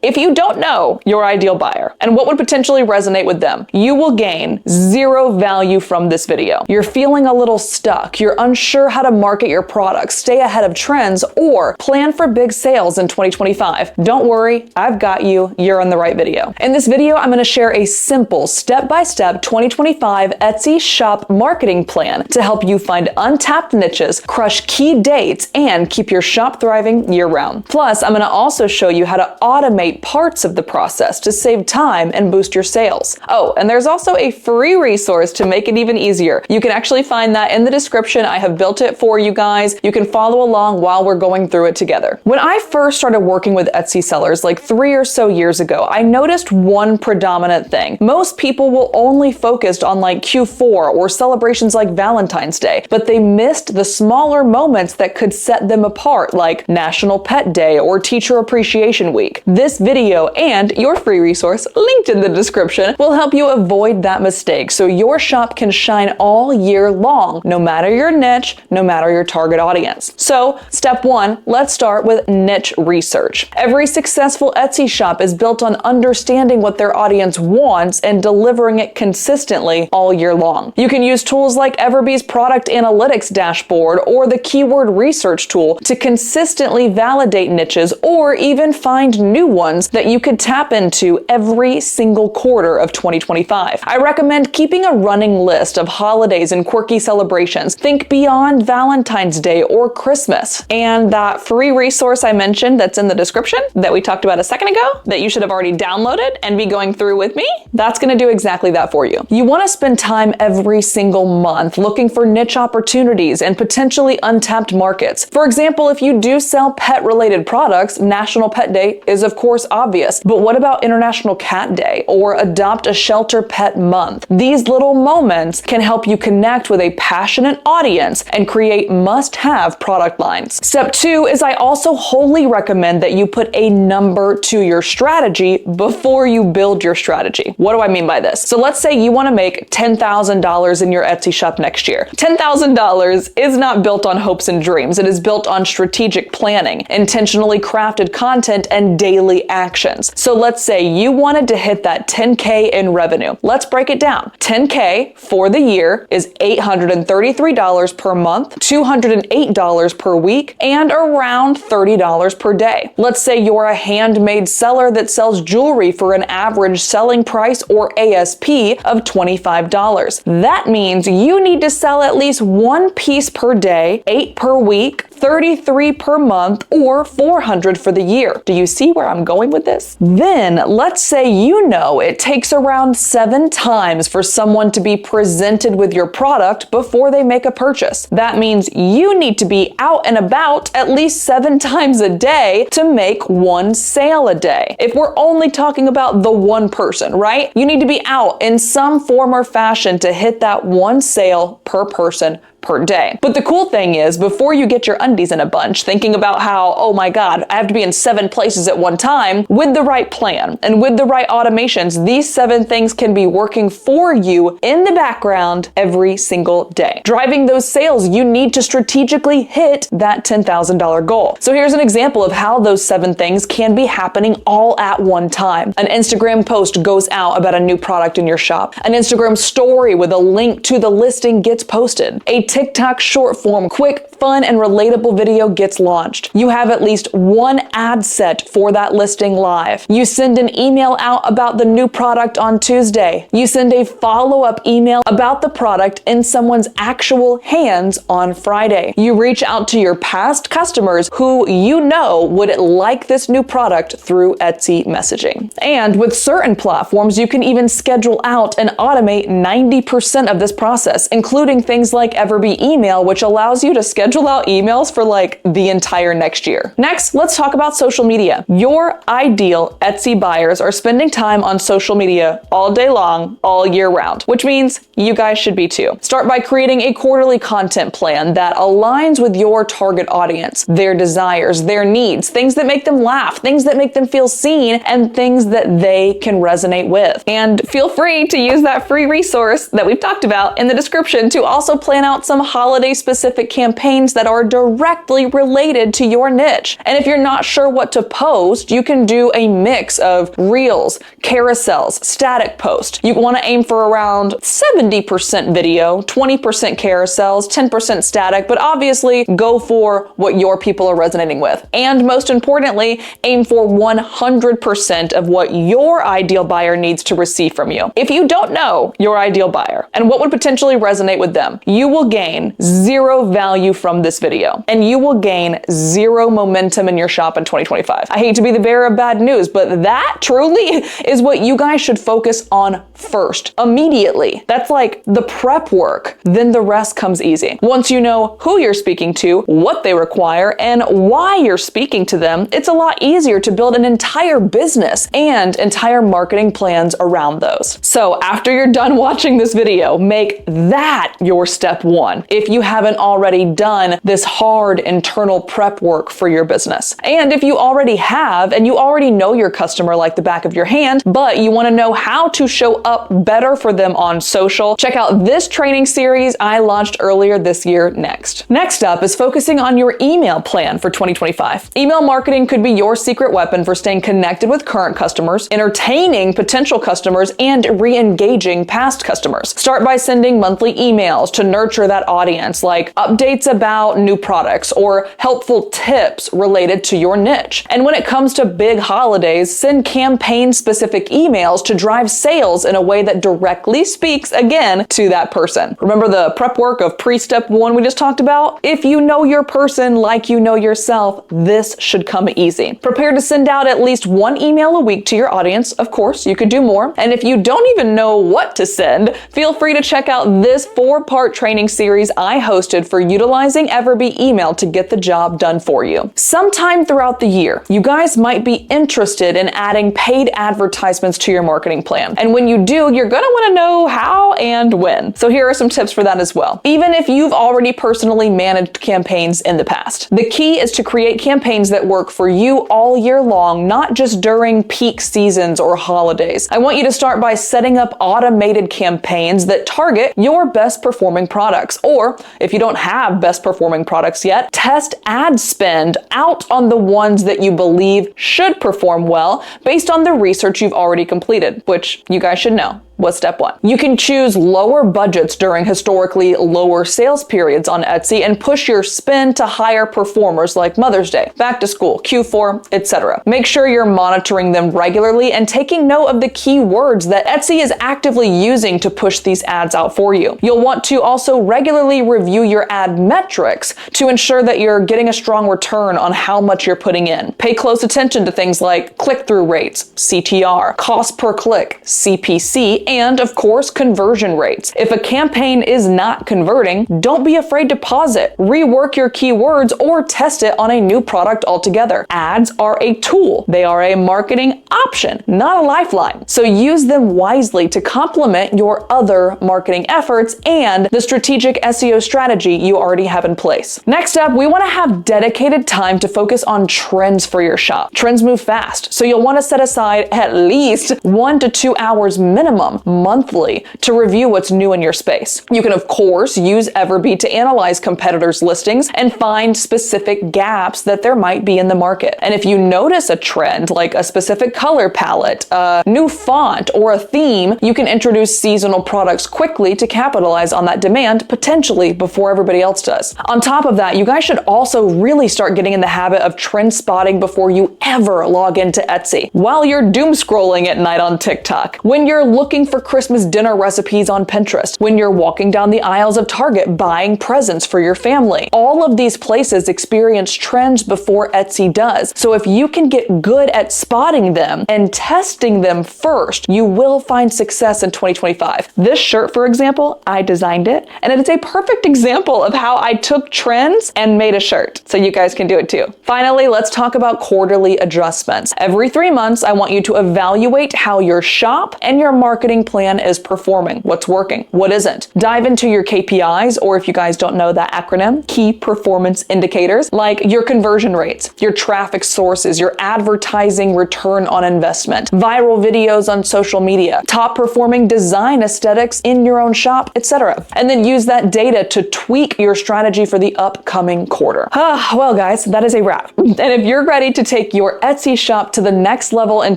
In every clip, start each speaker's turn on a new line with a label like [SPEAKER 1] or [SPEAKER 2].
[SPEAKER 1] If you don't know your ideal buyer and what would potentially resonate with them, you will gain zero value from this video. You're feeling a little stuck, you're unsure how to market your products, stay ahead of trends, or plan for big sales in 2025. Don't worry, I've got you. You're in the right video. In this video, I'm going to share a simple step-by-step 2025 Etsy shop marketing plan to help you find untapped niches, crush key dates, and keep your shop thriving year-round. Plus, I'm going to also show you how to automate parts of the process to save time and boost your sales. Oh, and there's also a free resource to make it even easier. You can actually find that in the description. I have built it for you guys. You can follow along while we're going through it together. When I first started working with Etsy sellers like 3 or so years ago, I noticed one predominant thing. Most people will only focus on like Q4 or celebrations like Valentine's Day, but they missed the smaller moments that could set them apart, like National Pet Day or Teacher Appreciation Week. This video and your free resource, linked in the description, will help you avoid that mistake so your shop can shine all year long, no matter your niche, no matter your target audience. So, step 1, let's start with niche research. Every successful Etsy shop is built on understanding what their audience wants and delivering it consistently all year long. You can use tools like Everbee's product analytics dashboard or the keyword research tool to consistently validate niches or even find new ones that you could tap into every single quarter of 2025. I recommend keeping a running list of holidays and quirky celebrations. Think beyond Valentine's Day or Christmas. And that free resource I mentioned that's in the description that we talked about a second ago that you should have already downloaded and be going through with me, that's going to do exactly that for you. You want to spend time every single month looking for niche opportunities and potentially untapped markets. For example, if you do sell pet-related products, National Pet Day is of course obvious, but what about International Cat Day or Adopt a Shelter Pet Month? These little moments can help you connect with a passionate audience and create must-have product lines. Step 2 is I also wholly recommend that you put a number to your strategy before you build your strategy. What do I mean by this? So let's say you want to make $10,000 in your Etsy shop next year. $10,000 is not built on hopes and dreams. It is built on strategic planning, intentionally crafted content, and daily actions. So let's say you wanted to hit that 10K in revenue. Let's break it down. 10K for the year is $833 per month, $208 per week, and around $30 per day. Let's say you're a handmade seller that sells jewelry for an average selling price or ASP of $25. That means you need to sell at least 1 piece per day, 8 per week, 33 per month, or 400 for the year. Do you see where I'm going with this? Then let's say you know it takes around 7 times for someone to be presented with your product before they make a purchase. That means you need to be out and about at least 7 times a day to make 1 sale a day. If we're only talking about the one person, right? You need to be out in some form or fashion to hit that 1 sale per person per day. But the cool thing is, before you get your undies in a bunch, thinking about how, oh my God, I have to be in 7 places at one time, with the right plan and with the right automations, these 7 things can be working for you in the background every single day. Driving those sales, you need to strategically hit that $10,000 goal. So here's an example of how those 7 things can be happening all at one time. An Instagram post goes out about a new product in your shop. An Instagram story with a link to the listing gets posted. A TikTok short form, quick, fun, and relatable video gets launched. You have at least 1 ad set for that listing live. You send an email out about the new product on Tuesday. You send a follow-up email about the product in someone's actual hands on Friday. You reach out to your past customers who you know would like this new product through Etsy messaging. And with certain platforms, you can even schedule out and automate 90% of this process, including things like Everbee email, which allows you to schedule out emails for like the entire next year. Next, let's talk about social media. Your ideal Etsy buyers are spending time on social media all day long, all year round, which means you guys should be too. Start by creating a quarterly content plan that aligns with your target audience, their desires, their needs, things that make them laugh, things that make them feel seen, and things that they can resonate with. And feel free to use that free resource that we've talked about in the description to also plan out awesome holiday-specific campaigns that are directly related to your niche. And if you're not sure what to post, you can do a mix of reels, carousels, static post. You want to aim for around 70% video, 20% carousels, 10% static, but obviously go for what your people are resonating with. And most importantly, aim for 100% of what your ideal buyer needs to receive from you. If you don't know your ideal buyer and what would potentially resonate with them, you will gain zero value from this video, and you will gain zero momentum in your shop in 2025. I hate to be the bearer of bad news, but that truly is what you guys should focus on first, immediately. That's like the prep work. Then the rest comes easy. Once you know who you're speaking to, what they require, and why you're speaking to them, it's a lot easier to build an entire business and entire marketing plans around those. So after you're done watching this video, make that your step one if you haven't already done this hard internal prep work for your business. And if you already have, and you already know your customer like the back of your hand, but you want to know how to show up better for them on social, check out this training series I launched earlier this year next. Next up is focusing on your email plan for 2025. Email marketing could be your secret weapon for staying connected with current customers, entertaining potential customers, and re-engaging past customers. Start by sending monthly emails to nurture that audience, like updates about new products or helpful tips related to your niche. And when it comes to big holidays, send campaign-specific emails to drive sales in a way that directly speaks, again, to that person. Remember the prep work of pre-step one we just talked about? If you know your person like you know yourself, this should come easy. Prepare to send out at least one email a week to your audience. Of course, you could do more. And if you don't even know what to send, feel free to check out this 4-part training series I hosted for utilizing Everbee email to get the job done for you. Sometime throughout the year, you guys might be interested in adding paid advertisements to your marketing plan. And when you do, you're going to want to know how and when. So here are some tips for that as well. Even if you've already personally managed campaigns in the past, the key is to create campaigns that work for you all year long, not just during peak seasons or holidays. I want you to start by setting up automated campaigns that target your best performing products. Or if you don't have best performing products yet, test ad spend out on the ones that you believe should perform well based on the research you've already completed, which you guys should know. What's step one? You can choose lower budgets during historically lower sales periods on Etsy and push your spend to higher performers like Mother's Day, back to school, Q4, etc. Make sure you're monitoring them regularly and taking note of the keywords that Etsy is actively using to push these ads out for you. You'll want to also regularly review your ad metrics to ensure that you're getting a strong return on how much you're putting in. Pay close attention to things like click-through rates, CTR, cost per click, CPC, and of course, conversion rates. If a campaign is not converting, don't be afraid to pause it, rework your keywords, or test it on a new product altogether. Ads are a tool. They are a marketing option, not a lifeline. So use them wisely to complement your other marketing efforts and the strategic SEO strategy you already have in place. Next up, we want to have dedicated time to focus on trends for your shop. Trends move fast, so you'll want to set aside at least 1 to 2 hours minimum monthly to review what's new in your space. You can of course use Everbee to analyze competitors' listings and find specific gaps that there might be in the market. And if you notice a trend like a specific color palette, a new font, or a theme, you can introduce seasonal products quickly to capitalize on that demand, potentially before everybody else does. On top of that, you guys should also really start getting in the habit of trend spotting before you ever log into Etsy. While you're doom scrolling at night on TikTok, when you're looking for Christmas dinner recipes on Pinterest, when you're walking down the aisles of Target buying presents for your family. All of these places experience trends before Etsy does. So if you can get good at spotting them and testing them first, you will find success in 2025. This shirt, for example, I designed it, and it is a perfect example of how I took trends and made a shirt. So you guys can do it too. Finally, let's talk about quarterly adjustments. Every 3 months, I want you to evaluate how your shop and your marketing marketing plan is performing, what's working, what isn't. Dive into your KPIs, or if you guys don't know that acronym, key performance indicators, like your conversion rates, your traffic sources, your advertising return on investment, viral videos on social media, top performing design aesthetics in your own shop, etc. And then use that data to tweak your strategy for the upcoming quarter. Well guys, that is a wrap. And if you're ready to take your Etsy shop to the next level in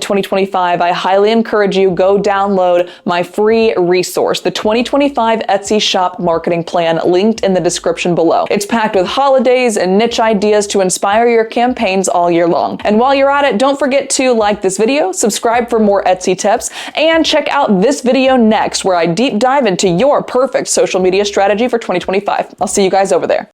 [SPEAKER 1] 2025, I highly encourage you go download my free resource, the 2025 Etsy shop marketing plan, linked in the description below. It's packed with holidays and niche ideas to inspire your campaigns all year long. And while you're at it, don't forget to like this video, subscribe for more Etsy tips, and check out this video next where I deep dive into your perfect social media strategy for 2025. I'll see you guys over there.